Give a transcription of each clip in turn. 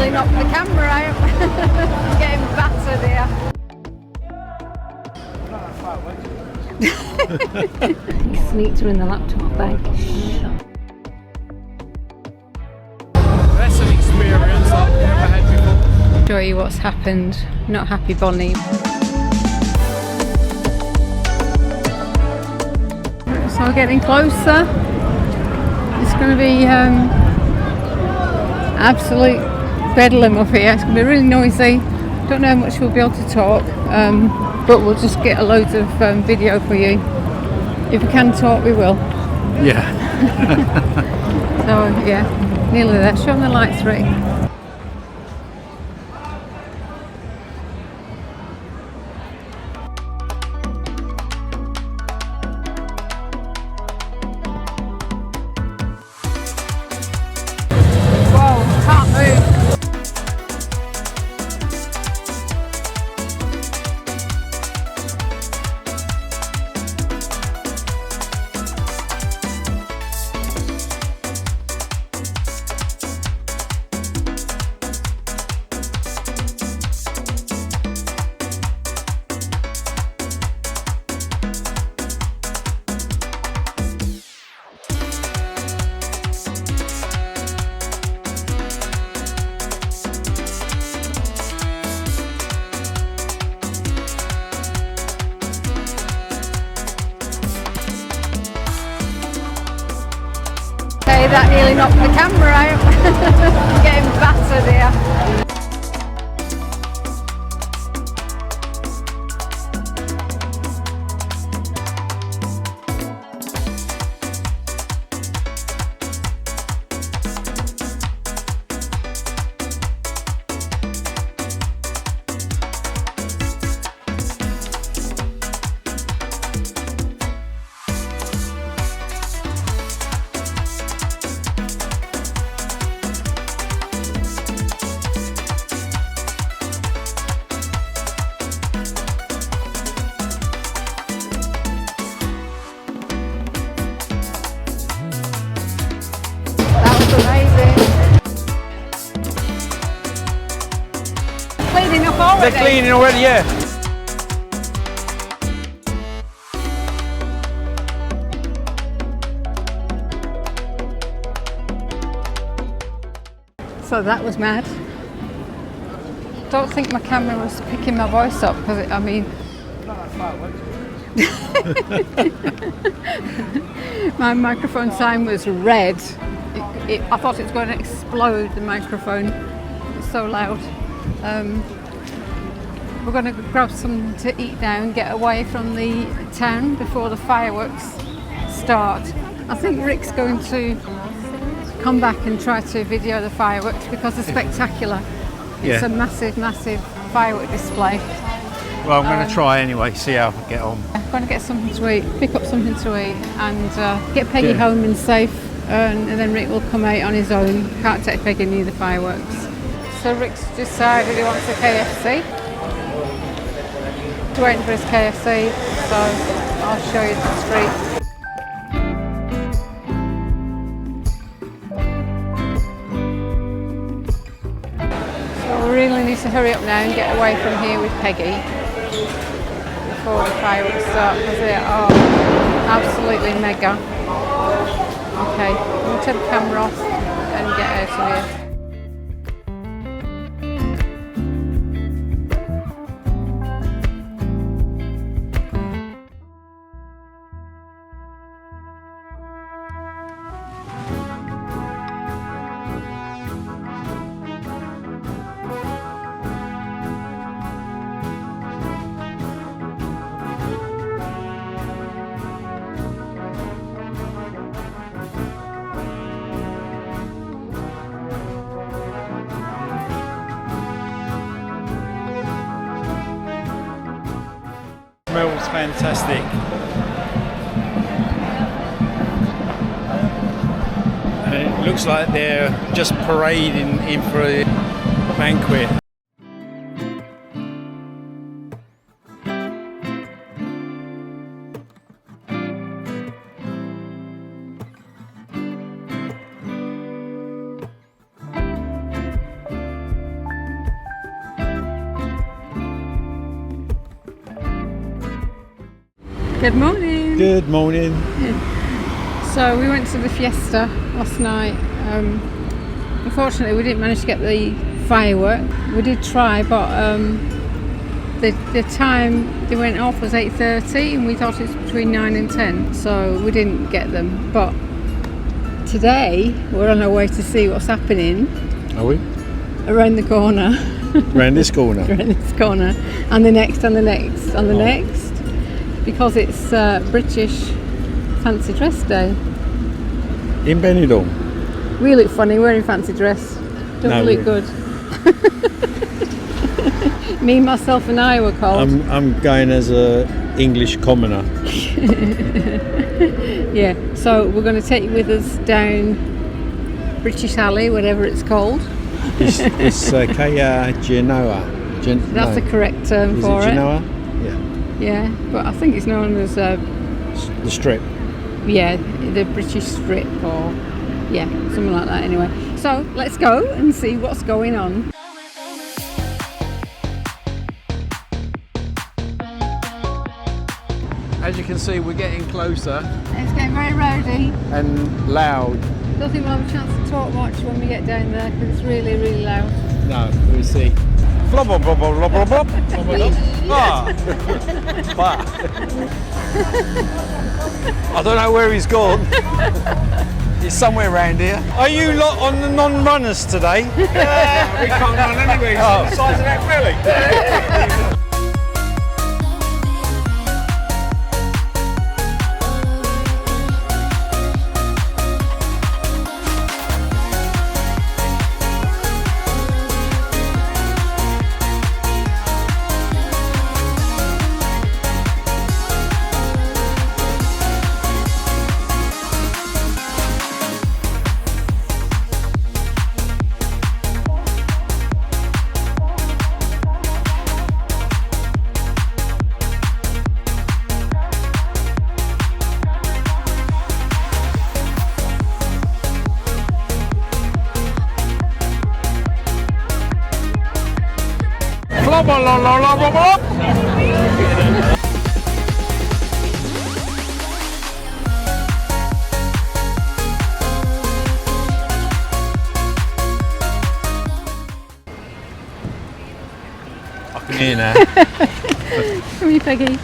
nearly knocked the camera out. Getting battered here. He sneaked her in the laptop bag. That's an experience I've never had before. Show you what's happened. Not happy, Bonnie. So we're getting closer. It's going to be absolute bedlam up here. It's going to be really noisy. Don't know how much we'll be able to talk, but we'll just get a load of video for you. If we can talk, we will. Yeah. So yeah, nearly there. Show them the lights, Rick. That nearly knocked the camera out. Getting battered here. They're cleaning already, yeah. So that was mad. Don't think my camera was picking my voice up because I mean, my microphone sign was red. I thought it was going to explode, the microphone. It's so loud. We're going to grab something to eat now and get away from the town before the fireworks start. I think Rick's going to come back and try to video the fireworks because they're spectacular. Yeah. It's a massive, massive firework display. Well, I'm going to try anyway, see how I get on. I'm going to get something to eat, pick up something to eat and get Peggy home and safe, and then Rick will come out on his own. Can't take Peggy near the fireworks. So Rick's decided he wants a KFC. He's waiting for his KFC, so I'll show you the street. So we really need to hurry up now and get away from here with Peggy before the fireworks start because they are absolutely mega. Okay, I'm going to turn the camera off and get out of here. Smells fantastic. And it looks like they're just parading in for a banquet. Good morning. Good morning. So we went to the Fiesta last night. Unfortunately, we didn't manage to get the firework. We did try, but the time they went off was 8:30, and we thought it was between 9 and 10, so we didn't get them. But today we're on our way to see what's happening. Are we? Around the corner. Around this corner? Around this corner. And the next, and the next, and the next. Because it's British fancy dress day. In Benidorm? We look funny wearing fancy dress. Don't we look good? Me, myself and I were called. I'm going as a English commoner. Yeah, so we're going to take you with us down British Alley, whatever it's called. It's Genoa. That's the correct term Is for it it. Genoa? Yeah, but I think it's known as The strip. yeah, the British Strip, or yeah, something like that anyway. So let's go and see what's going on. As you can see, we're getting closer It's getting very rowdy. and loud. Don't think we'll have a chance to talk much when we get down there because it's really, really loud. No, we'll see. Blub, blub, blub, blub, blub, blub. I don't know where he's gone. He's somewhere around here. Are you lot on the non-runners today? Yeah, we can't run anyway. It's the size of that belly. I can hear now. Come here, Peggy.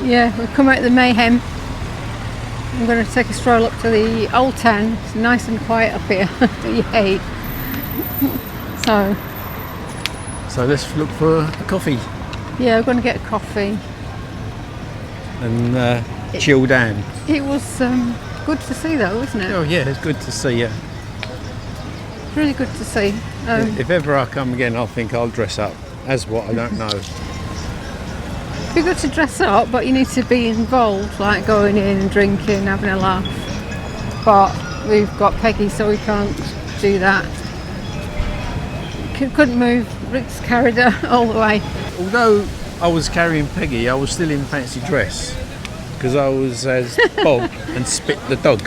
Yeah, we've come out of the mayhem. I'm going to take a stroll up to the old town. It's nice and quiet up here. Yay. So let's look for a coffee Yeah, we're going to get a coffee. and chill down. It was good to see though, wasn't it? Oh yeah, it's good to see you. Really good to see. If ever I come again, I think I'll dress up as what I don't know. It'd be good to dress up, but you need to be involved, like going in and drinking, having a laugh. But we've got Peggy, so we can't do that. Couldn't move. Rick's carried her all the way. Although I was carrying Peggy, I was still in fancy dress because I was as Bob and Spit the dog.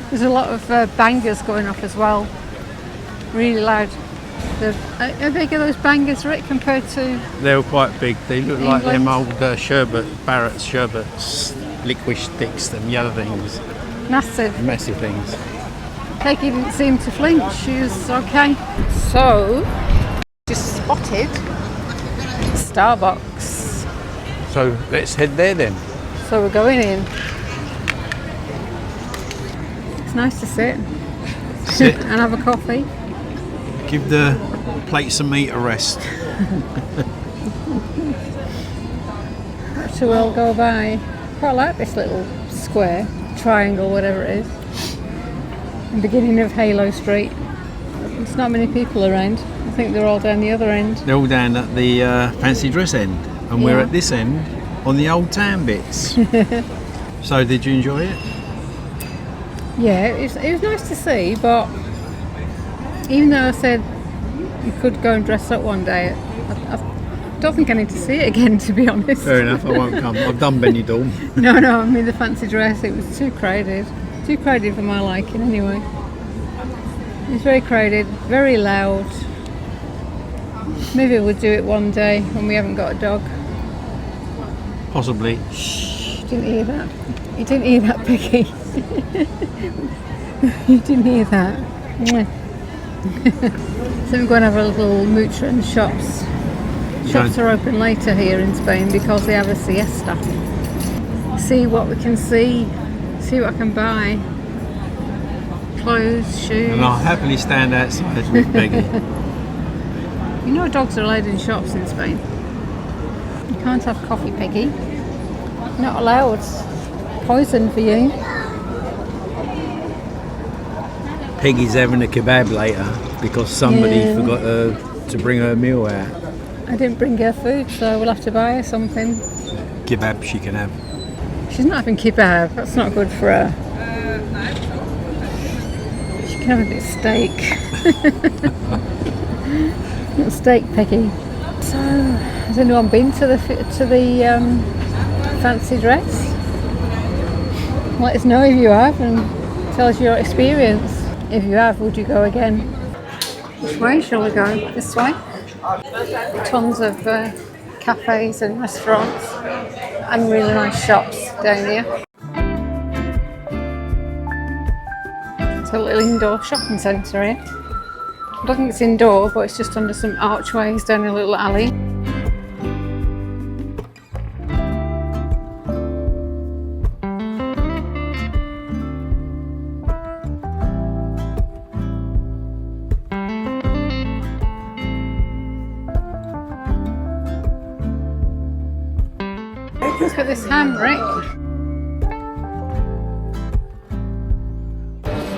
There's a lot of bangers going off as well. Really loud. How big are those bangers, Rick, compared to... They were quite big. They look like England? them old Barrett's sherbets, liquid sticks, them yellow things, Massive. massive things. Peggy didn't seem to flinch. She was okay. So, just spotted Starbucks. So let's head there then. So we're going in. It's nice to sit and have a coffee. Give the plates of meat a rest. So we'll go by. Quite like this little square, triangle, whatever it is. The beginning of Halo Street. There's not many people around. I think they're all down the other end. They're all down at the fancy dress end, and we're Yeah. at this end on the old town bits. So did you enjoy it? Yeah, it was nice to see, but even though I said you could go and dress up one day, I don't think I need to see it again, to be honest. Fair enough, I won't come. I've done Benidorm. No, I mean the fancy dress, it was too crowded. Too crowded for my liking anyway. It's very crowded, very loud. Maybe we'll do it one day when we haven't got a dog. Possibly. Shh, you didn't hear that. You didn't hear that, Peggy. You didn't hear that. So we're going to have a little mooch around the shops. Shops are open later here in Spain because they have a siesta. See what we can see what I can buy. Clothes, shoes. And I'll happily stand outside with Peggy. You know dogs are allowed in shops in Spain. You can't have coffee, Peggy. Not allowed. Poison for you. Peggy's having a kebab later because somebody forgot to bring her meal out. I didn't bring her food, so we'll have to buy her something. Kebab she can have. She's not having kebab. That's not good for her. She can have a bit of steak. Little steak, Peggy. So, has anyone been to the fancy dress? Let us know if you have and tell us your experience. If you have, would you go again? Which way shall we go? This way? Tons of cafes and restaurants and really nice shops down here. It's a little indoor shopping centre here. I don't think it's indoor, but it's just under some archways down a little alley. Look at this ham, Rick.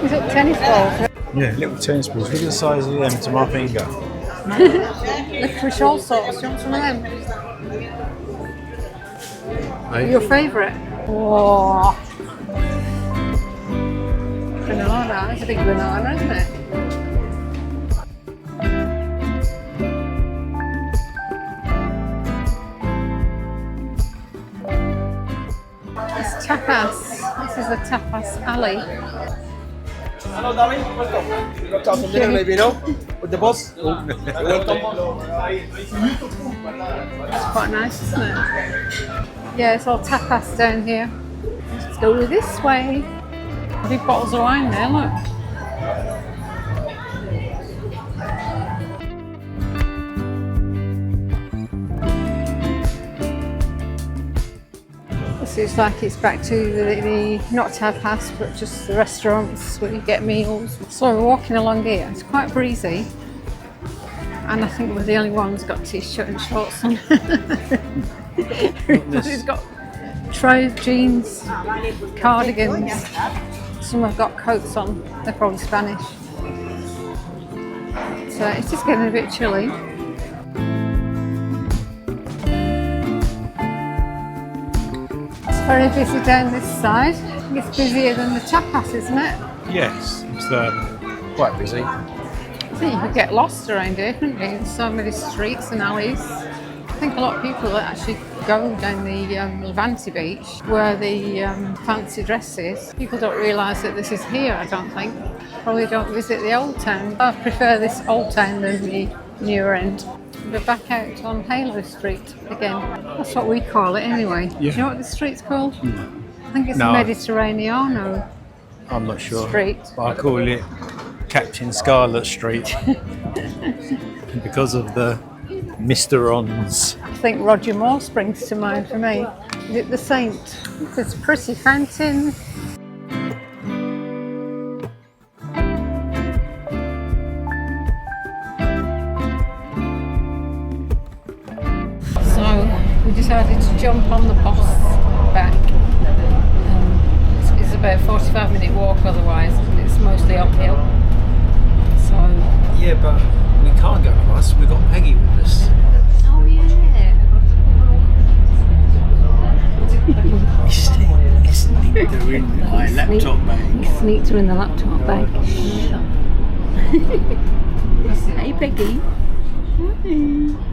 These little tennis balls. Yeah, little tennis balls. Look at the size of them to my finger. Licorice all sorts. Do you want some of them? Hey? Your favourite? Whoa. Banana. It's a big banana, isn't it? It's tapas. This is the tapas alley. Hello, darling. Welcome. You got some dinner, maybe, no? With the boss. Welcome. It's quite nice, isn't it? Yeah, it's all tapas down here. Let's go this way. Big bottles of wine there, look. It's like it's back to the not tapas, but just the restaurants where you get meals. So we're walking along here. It's quite breezy, and I think we're the only ones got t-shirt and shorts on. Everybody's got trousers, jeans, cardigans. Some have got coats on. They're probably Spanish. So it's just getting a bit chilly. Very busy down this side. I think it's busier than the tapas, isn't it? Yes, it's quite busy. I think you could get lost around here, couldn't you? There's so many streets and alleys. I think a lot of people that actually go down the Levante beach where the fancy dress is. People don't realise that this is here, I don't think. Probably don't visit the old town. I prefer this old town than the newer end. We're back out on Halo Street again. That's what we call it anyway. Yeah. Do you know what the street's called? No. I think it's No. Mediterraneano I'm not sure. Street. But I call it Captain Scarlet Street because of the Mr.ons. I think Roger Moore springs to mind for me. Is it the Saint? It's a pretty fountain. We decided to jump on the bus back. It's about a 45-minute walk otherwise, and it's mostly uphill. So. Yeah, but we can't go to us. We've got Peggy with us. Oh yeah. You sneaked her in my laptop bag. Sneaked her in the laptop bag. Hey Peggy. Hi.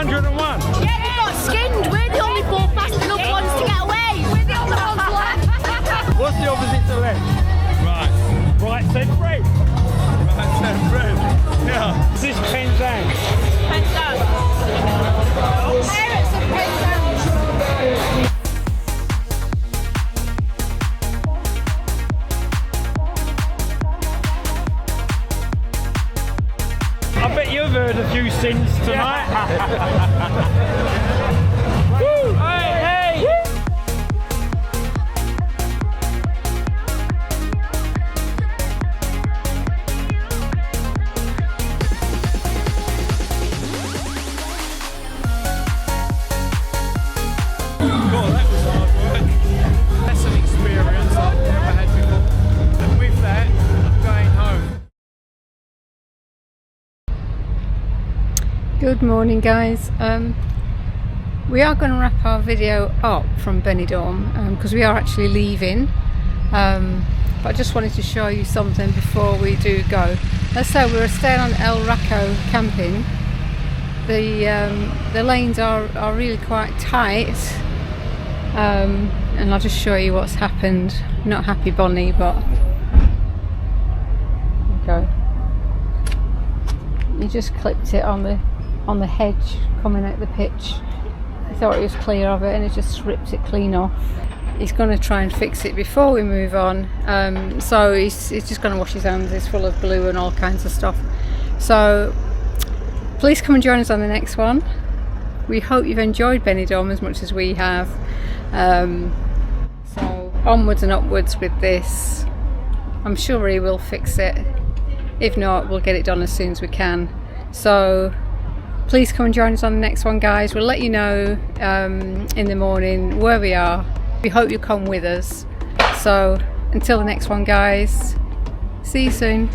101. Yeah, they got skinned. We're the only four fast enough ones to get away. We're the only ones left. What's the opposite to left? Right. Right said Fred. Right said Fred. Yeah. Is this Penzance? Penzance. Parents of Penzance. I bet you've heard a few sins tonight. Woo! Hey, hey! God, that was hard work. That's an experience I've never had before. And with that, I'm going home. Good morning, guys. We are going to wrap our video up from Benidorm because we are actually leaving. But I just wanted to show you something before we do go. Let's say we were staying on El Racco camping. The lanes are really quite tight. And I'll just show you what's happened. Not happy Bonnie, but there you go. You just clipped it on the hedge coming out the pitch. I thought it was clear of it and it just ripped it clean off. He's going to try and fix it before we move on. So he's just going to wash his hands. It's full of glue and all kinds of stuff. So please come and join us on the next one. We hope you've enjoyed Benidorm as much as we have. So onwards and upwards with this. I'm sure he will fix it. If not, we'll get it done as soon as we can. So please come and join us on the next one, guys. We'll let you know in the morning where we are. We hope you come with us. So until the next one, guys, see you soon.